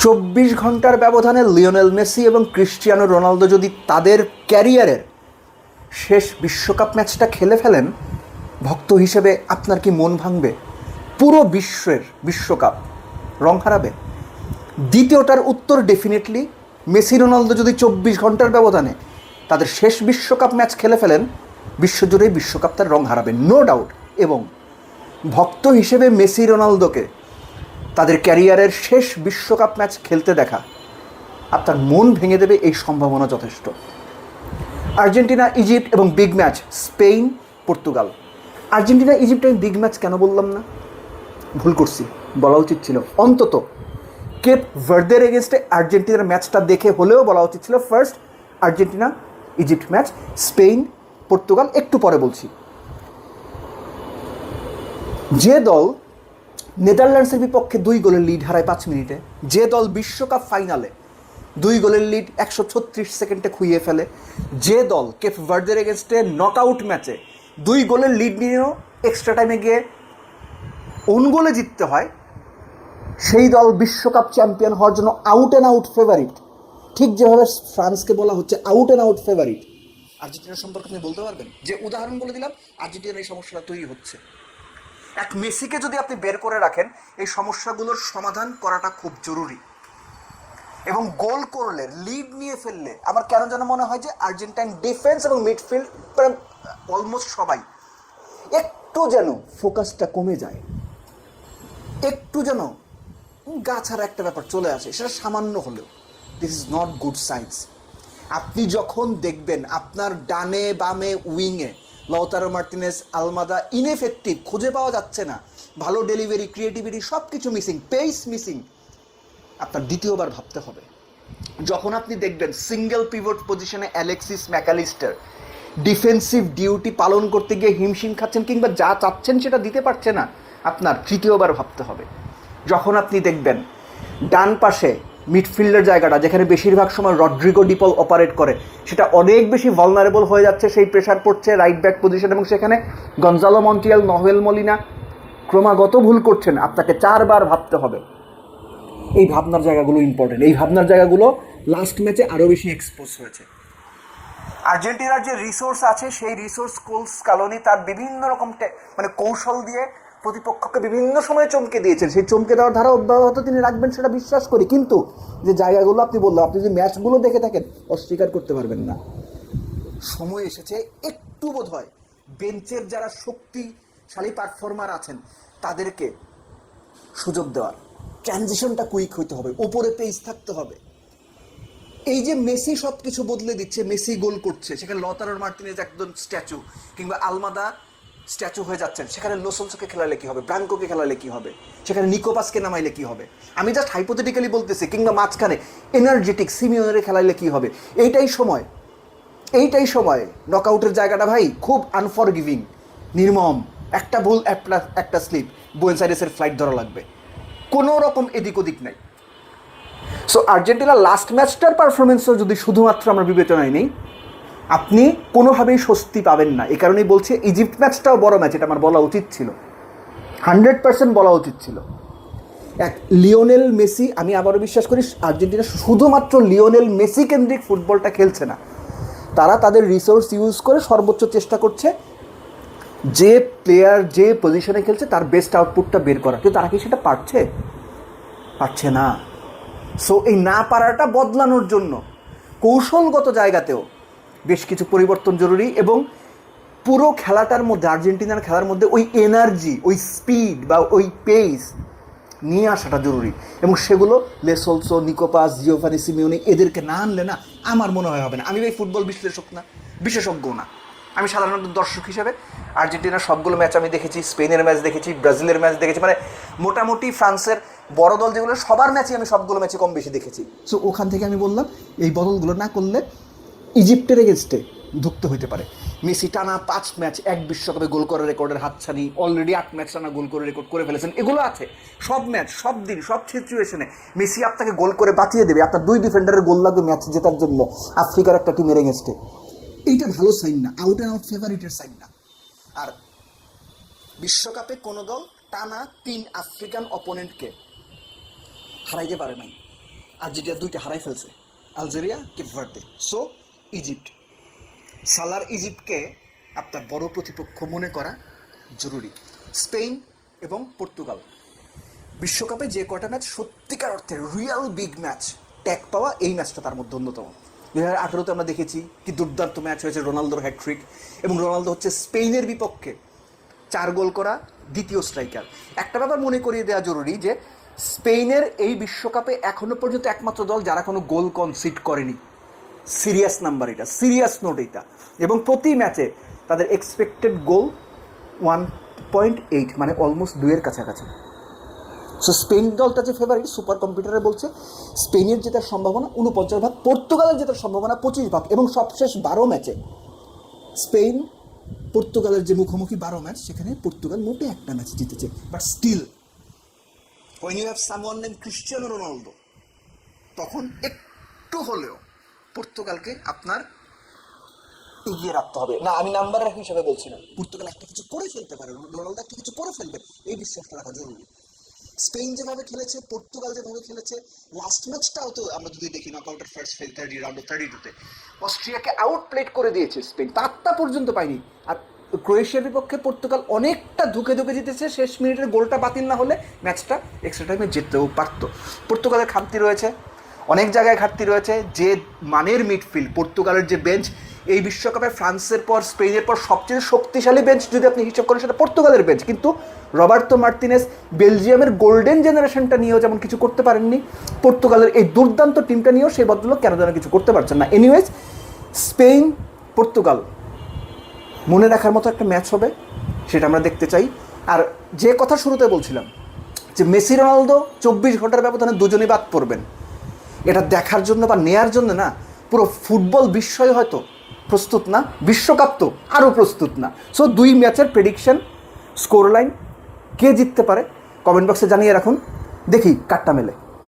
24 ঘন্টার ব্যবধানে Lionel Messi এবং ক্রিস্টিয়ানো রোনালদো যদি তাদের ক্যারিয়ারের শেষ বিশ্বকাপ ম্যাচটা খেলে ফেলেন, ভক্ত হিসেবে আপনার কি মন ভাঙবে? পুরো বিশ্বের বিশ্বকাপ রং হারাবে? দ্বিতীয়টার উত্তর ডেফিনেটলি, মেসি রোনালদো যদি 24 ঘন্টার ব্যবধানে তাদের শেষ বিশ্বকাপ ম্যাচ খেলে ফেলেন, বিশ্বজুড়েই বিশ্বকাপ তার রং হারাবে, নো ডাউট। এবং ভক্ত হিসেবে মেসি রোনালদোকে তাদের ক্যারিয়ারের শেষ বিশ্বকাপ ম্যাচ খেলতে দেখা আপনার মন ভেঙে দেবে, এই সম্ভাবনা যথেষ্ট। আর্জেন্টিনা ইজিপ্ট এবং big match Spain Portugal. Argentina Egypt আমি বিগ ম্যাচ কেন বললাম না? ভুল করছি, বলা উচিত ছিল অন্তত কেপ ভার্দের এগেনস্টে আর্জেন্টিনার ম্যাচটা দেখে হলেও বলা উচিত ছিল first Argentina Egypt match, Spain Portugal একটু পরে বলছি। যে দল নেদারল্যান্ডসের বিপক্ষে 2 গোলের লিড হারায় 5 মিনিটে, যে দল বিশ্বকাপ ফাইনালে 2 গোলের লিড 136 সেকেন্ডে খুইয়ে ফেলে, যে দল কেপ ভার্দের এগেনস্টে নকআউট ম্যাচে 2 গোলের লিড নিয়েও এক্সট্রা টাইমে গিয়ে ওন গোলে জিততে হয়, সেই দল বিশ্বকাপ চ্যাম্পিয়ন হওয়ার জন্য আউট অ্যান্ড আউট ফেভারিট। ঠিক যেভাবে ফ্রান্সকে বলা হচ্ছে আউট অ্যান্ড আউট ফেভারিট, আর্জেন্টিনার সম্পর্কে আপনি বলতে পারবেন? যে উদাহরণ বলে দিলাম, আর্জেন্টিনার এই সমস্যাটা তৈরি হচ্ছে। এক মেসিকে যদি আপনি বের করে রাখেন, এই সমস্যাগুলোর সমাধান করাটা খুব জরুরি। এবং গোল করলে, লিড নিয়ে ফেললে আমার কেন যেন মনে হয় যে আর্জেন্টাইন ডিফেন্স এবং মিডফিল্ড অলমোস্ট সবাই একটু যেন ফোকাসটা কমে যায়, একটু যেন গা ছাড়া একটা ব্যাপার চলে আসে, সেটা সামান্য হলেও। This is not good science. আপনি যখন দেখবেন আপনার ডানে বামে উইংয়ে লাউতারো মার্টিনেজ, আলমাদা ইনএফেক্টিভ, খুঁজে পাওয়া যাচ্ছে না, ভালো ডেলিভারি, ক্রিয়েটিভিটি সব কিছু মিসিং, পেস মিসিং, আপনার দ্বিতীয়বার ভাবতে হবে। যখন আপনি দেখবেন সিঙ্গেল পিভট পজিশনে অ্যালেক্সিস ম্যাকালিস্টার ডিফেন্সিভ ডিউটি পালন করতে গিয়ে হিমশিম খাচ্ছেন কিংবা যা চাচ্ছেন সেটা দিতে পারছে না, আপনার তৃতীয়বার ভাবতে হবে। যখন আপনি দেখবেন ডান পাশে মিডফিল্ডের জায়গাটা, যেখানে বেশিরভাগ সময় রড্রিগো ডিপল অপারেট করে, সেটা অনেক বেশি ভালনারেবল হয়ে যাচ্ছে, সেই প্রেশার পড়ছে রাইট ব্যাক পজিশন, এবং সেখানে গঞ্জালো মন্টিয়াল, নোয়েল মলিনা ক্রমাগত ভুল করছেন, আপনাকে 4বার ভাবতে হবে। এই ভাবনার জায়গাগুলো ইম্পর্টেন্ট। এই ভাবনার জায়গাগুলো লাস্ট ম্যাচে আরও বেশি এক্সপোজ হয়েছে। আর্জেন্টিনার যে রিসোর্স আছে, সেই রিসোর্স স্কালোনি তার বিভিন্ন রকম কৌশল দিয়ে প্রতিপক্ষকে বিভিন্ন সময়ে চমকে দিয়েছেন। সেই চমকে দেওয়ার ধারা অব্যাহত তিনি রাখবেন, সেটা বিশ্বাস করি। কিন্তু যে জায়গাগুলো আপনি বললাম, আপনি যদি ম্যাচগুলো দেখে থাকেন, অস্বীকার করতে পারবেন না। সময় এসেছে একটু বোধ হয় বেঞ্চের যারা শক্তিশালী পারফর্মার আছেন তাদেরকে সুযোগ দেওয়ার। ট্রানজিশনটা কুইক হইতে হবে, ওপরে পেস থাকতে হবে। এই যে মেসি সব কিছু বদলে দিচ্ছে, মেসি গোল করছে, সেখানে লতারো মার্টিনেজ একদম স্ট্যাচু, কিংবা আলমাদা স্ট্যাচু হয়ে যাচ্ছেন, সেখানে লোসেলসোকে খেলালে কি হবে, ব্রাঙ্কোকে খেলালে কি হবে, সেখানে নিকোপাসকে নামাইলে কি হবে, আমি জাস্ট হাইপোথেটিক্যালি বলতেছি। কিংবা মাঝখানে এনার্জেটিক সিমিওনের খেলাইলে কি হবে। এইটাই সময় নকআউটের জায়গাটা ভাই খুব আনফরগিভিং, নির্মম। একটা ভুল, একটা স্লিপ, বুয়েন্স আইরেসের ফ্লাইট ধরা লাগবে, কোনো রকম এদিক ওদিক নাই। সো আর্জেন্টিনার লাস্ট ম্যাচটার পারফরমেন্সও যদি শুধুমাত্র আমরা বিবেচনায় নেই, আপনি কোনোভাবেই স্বস্তি পাবেন না। এই কারণেই বলছি ইজিপ্ট ম্যাচটাও বড় ম্যাচ, এটা আমার বলা উচিত ছিল, 100% বলা উচিত ছিল। এক লিওনেল মেসি, আমি আবারও বিশ্বাস করি আর্জেন্টিনা শুধুমাত্র লিওনেল মেসি কেন্দ্রিক ফুটবলটা খেলছে না, তারা তাদের রিসোর্স ইউজ করে সর্বোচ্চ চেষ্টা করছে যে প্লেয়ার যে পজিশনে খেলছে তার বেস্ট আউটপুটটা বের করা। কিন্তু তারা কি সেটা পারছে না। সো এই না পারাটা বদলানোর জন্য কৌশলগত জায়গাতেও বেশ কিছু পরিবর্তন জরুরি, এবং পুরো খেলাটার মধ্যে, আর্জেন্টিনার খেলার মধ্যে ওই এনার্জি, ওই স্পিড বা ওই পেস নিয়ে আসাটা জরুরি। এবং সেগুলো লেসোলসো, নিকোপাস, জিওভানি সিমিওনি এদেরকে না আনলে না আমার মনে হয় হবে না। আমি ভাই ফুটবল বিশেষজ্ঞ না, আমি সাধারণত দর্শক হিসেবে আর্জেন্টিনার সবগুলো ম্যাচ আমি দেখেছি, স্পেনের ম্যাচ দেখেছি, ব্রাজিলের ম্যাচ দেখেছি, মোটামুটি ফ্রান্সের বড় দল যেগুলো সবার ম্যাচই আমি সবগুলো ম্যাচে কম বেশি দেখেছি। সো ওখান থেকে আমি বললাম এই বদলগুলো না করলে ইজিপ্টের এগেনস্টে ধুকতে হইতে পারে। মেসি টানা 5 ম্যাচ এক বিশ্বকাপে গোল করার রেকর্ডের হাতছানি, অলরেডি 8 ম্যাচ টানা গোল করে রেকর্ড করে ফেলেছেন। এগুলো আছে, সব ম্যাচ, সব দিন, সব সিচুয়েশনে মেসি আপনাকে গোল করে বাঁচিয়ে দেবে। আপনার 2 ডিফেন্ডারের গোল লাগবে ম্যাচ জেতার জন্য আফ্রিকার একটা টিমের এগেনস্টে। এইটা ভালো সাইন না, আউট অ্যান্ড আউট ফেভারিটের সাইন না। আর বিশ্বকাপে কোনো দল টানা 3 আফ্রিকান অপোনেন্টকে হারাইতে পারে নাই। আর্জেন্টিনা 2টা হারাই ফেলছে, Algeria, Cape Verde. So Egypt, সালার ইজিপ্টকে আপনার বড় প্রতিপক্ষ মনে করা জরুরি। স্পেন এবং পর্তুগাল, বিশ্বকাপে যে কটা ম্যাচ সত্যিকার অর্থে রিয়াল বিগ ম্যাচ ট্যাগ পাওয়া, এই ম্যাচটা তার মধ্যে অন্যতম। 2018-তে আমরা দেখেছি কি দুর্দান্ত ম্যাচ হয়েছে, রোনালদোর হ্যাটট্রিক, এবং রোনালদো হচ্ছে স্পেনের বিপক্ষে 4 গোল করা দ্বিতীয় স্ট্রাইকার। একটা ব্যাপার মনে করিয়ে দেওয়া জরুরি যে স্পেনের এই বিশ্বকাপে এখনো পর্যন্ত একমাত্র দল যারা কোনো গোল কনসিড করেনি। সিরিয়াস নাম্বার এটা, সিরিয়াস নোট এটা। এবং প্রতি ম্যাচে তাদের এক্সপেক্টেড গোল 1.8, মানে অলমোস্ট 2-এর কাছাকাছি। সো স্পেন দলটা যে ফেভারিট, সুপার কম্পিউটারে বলছে স্পেনের জেতার সম্ভাবনা 49%, পর্তুগালের জেতার সম্ভাবনা 25%। এবং সবশেষ 12 ম্যাচে স্পেন পর্তুগালের যে মুখোমুখি 12 ম্যাচ, সেখানে পর্তুগাল মোটে একটা ম্যাচ জিতেছে। But still when you have someone named Cristiano Ronaldo, তখন একটু হলেও পর্তুগালকে আপনার এগিয়ে রাখতে হবে। না, আমি নাম্বারের হিসাবে বলছি না, পর্তুগাল একটা কিছু করে ফেলতে পারে, রোনালদো একটা কিছু করে ফেলবে, এই বিশ্বাসটা রাখা জরুরি। স্পেন যেভাবে খেলেছে, পর্তুগাল যেভাবে খেলেছে, লাস্ট ম্যাচটাও তো আমরা যদি দেখি নকআউটের ফার্স্ট ফেজ 30 রাউন্ড 32-তে অস্ট্রিয়াকে আউটপ্লেড করে দিয়েছে স্পেন, তারটা পর্যন্ত পায়নি। আর ক্রোয়েশিয়ার বিপক্ষে পর্তুগাল অনেকটা ধুকে ধুকে জিতেছে, শেষ মিনিটের গোলটা বাতিল না হলে ম্যাচটা এক্সট্রা টাইমে জিততেও পারতো। পর্তুগালের ঘাটতি রয়েছে, অনেক জায়গায় ঘাটতি রয়েছে। যে মানের মিডফিল্ড, পর্তুগালের যে বেঞ্চ, এই বিশ্বকাপে ফ্রান্সের পর স্পেনের পর সবচেয়ে শক্তিশালী বেঞ্চ যদি আপনি হিসাব করেন, সেটা পর্তুগালের বেঞ্চ। কিন্তু রবার্তো মার্টিনেস বেলজিয়ামের গোল্ডেন জেনারেশনটা নিয়েও যেমন কিছু করতে পারেননি, পর্তুগালের এই দুর্দান্ত টিমটা নিয়েও সেই বদল কেন যেন কিছু করতে পারছেন না। এনিওয়েজ, স্পেন পর্তুগাল মনে রাখার মতো একটা ম্যাচ হবে, সেটা আমরা দেখতে চাই। আর যে কথা শুরুতে বলছিলাম যে মেসি রোনালদো 24 ঘন্টার ব্যবধানে দুজনেই বাদ পড়বেন, এটা দেখার জন্য বা নেয়ার জন্য না পুরো ফুটবল বিশ্বই হয়তো প্রস্তুত না, বিশ্বকাপ তো আরও প্রস্তুত না। সো 2 ম্যাচের প্রেডিকশন, স্কোর লাইন, কে জিততে পারে কমেন্ট বক্সে জানিয়ে রাখুন, দেখি কাটটা মেলে।